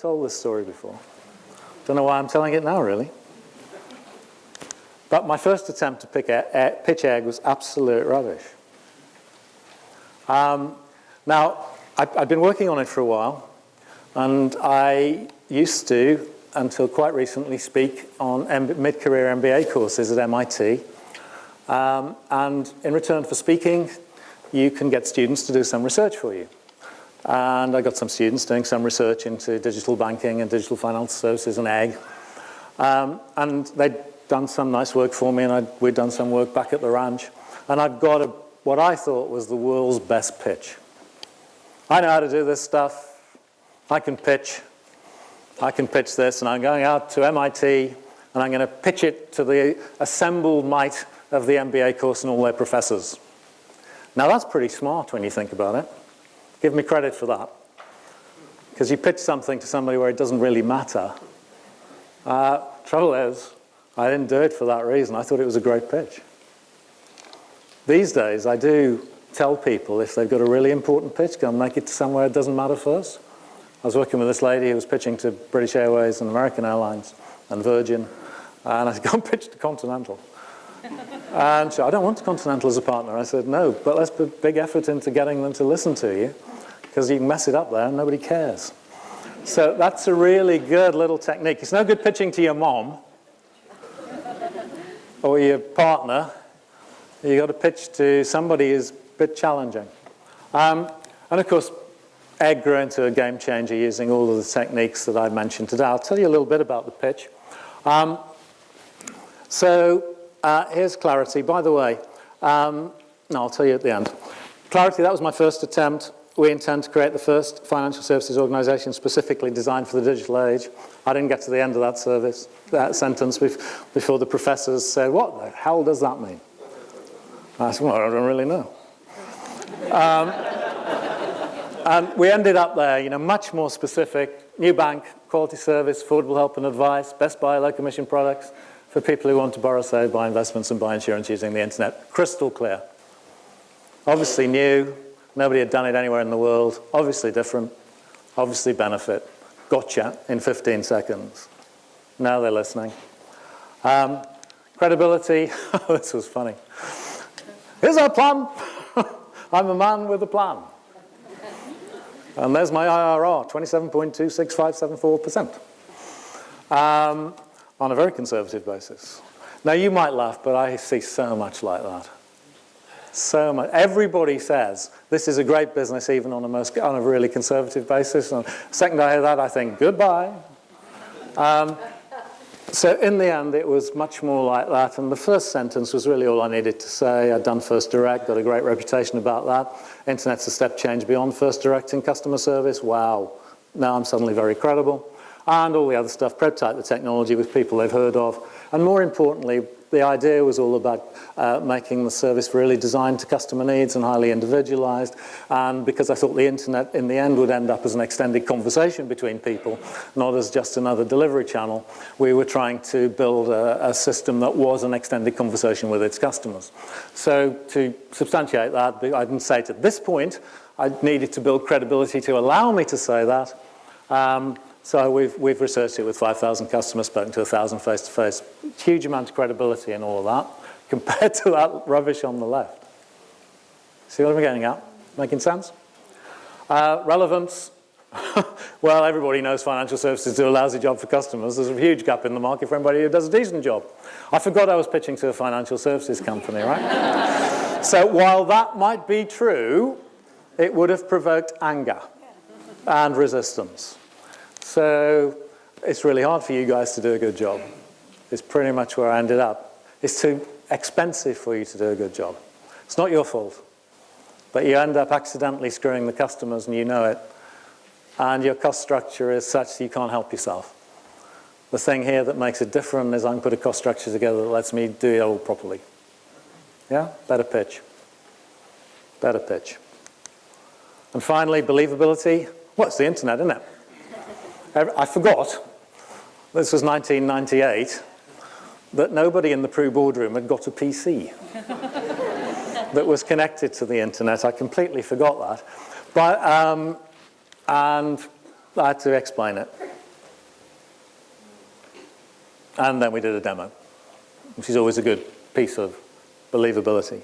told this story before. Don't know why I'm telling it now, really. But my first attempt to pitch egg was absolute rubbish. Now, I've been working on it for a while, and I used to, until quite recently, speak on mid-career MBA courses at MIT. And in return for speaking, you can get students to do some research for you. And I got some students doing some research into digital banking and digital financial services and egg. And they'd done some nice work for me, and we'd done some work back at the ranch. And I'd got what I thought was the world's best pitch. I know how to do this stuff. I can pitch this, and I'm going out to MIT, and I'm going to pitch it to the assembled might of the MBA course and all their professors. Now, that's pretty smart when you think about it. Give me credit for that. Because you pitch something to somebody where it doesn't really matter. Trouble is, I didn't do it for that reason. I thought it was a great pitch. These days, I do tell people if they've got a really important pitch, go and make it to somewhere it doesn't matter first. I was working with this lady who was pitching to British Airways and American Airlines and Virgin. And I said, go and pitch to Continental. And she said, I don't want Continental as a partner. I said, no, but let's put big effort into getting them to listen to you, because you can mess it up there and nobody cares. So that's a really good little technique. It's no good pitching to your mom or your partner. You've got to pitch to somebody who's a bit challenging. And of course, egg grew into a game changer using all of the techniques that I mentioned today. I'll tell you a little bit about the pitch. Here's Clarity. By the way, no, I'll tell you at the end. Clarity, that was my first attempt. We intend to create the first financial services organization specifically designed for the digital age. I didn't get to the end of that sentence before the professors said, what the hell does that mean? I said, well, I don't really know. And we ended up there, much more specific. New bank, quality service, affordable help and advice, best buy, low commission products for people who want to borrow, save, buy investments and buy insurance using the internet. Crystal clear. Obviously new. Nobody had done it anywhere in the world. Obviously different. Obviously benefit. Gotcha in 15 seconds. Now they're listening. Credibility. This was funny. Here's our plan. I'm a man with a plan. And there's my IRR, 27.26574%. On a very conservative basis. Now, you might laugh, but I see so much like that. So much. Everybody says this is a great business, even on a really conservative basis. And the second I hear that, I think, goodbye. So in the end, it was much more like that. And the first sentence was really all I needed to say. I'd done First Direct, got a great reputation about that. Internet's a step change beyond First Direct in customer service. Wow. Now I'm suddenly very credible. And all the other stuff, prototype the technology with people they've heard of. And more importantly, the idea was all about making the service really designed to customer needs and highly individualized. And because I thought the internet in the end would end up as an extended conversation between people, not as just another delivery channel, we were trying to build a system that was an extended conversation with its customers. So to substantiate that, I didn't say it at this point. I needed to build credibility to allow me to say that. So we've researched it with 5,000 customers, spoken to 1,000 face-to-face. Huge amount of credibility in all of that, compared to that rubbish on the left. See what I'm getting at? Making sense? Relevance. Well, everybody knows financial services do a lousy job for customers. There's a huge gap in the market for anybody who does a decent job. I forgot I was pitching to a financial services company, right? So while that might be true, it would have provoked anger and resistance. So it's really hard for you guys to do a good job. It's pretty much where I ended up. It's too expensive for you to do a good job. It's not your fault. But you end up accidentally screwing the customers, and you know it. And your cost structure is such that you can't help yourself. The thing here that makes it different is I can put a cost structure together that lets me do it all properly. Yeah? Better pitch. Better pitch. And finally, believability. Well, it's the internet, isn't it? I forgot, this was 1998, that nobody in the Pru boardroom had got a PC that was connected to the internet. I completely forgot that. And I had to explain it. And then we did a demo, which is always a good piece of believability.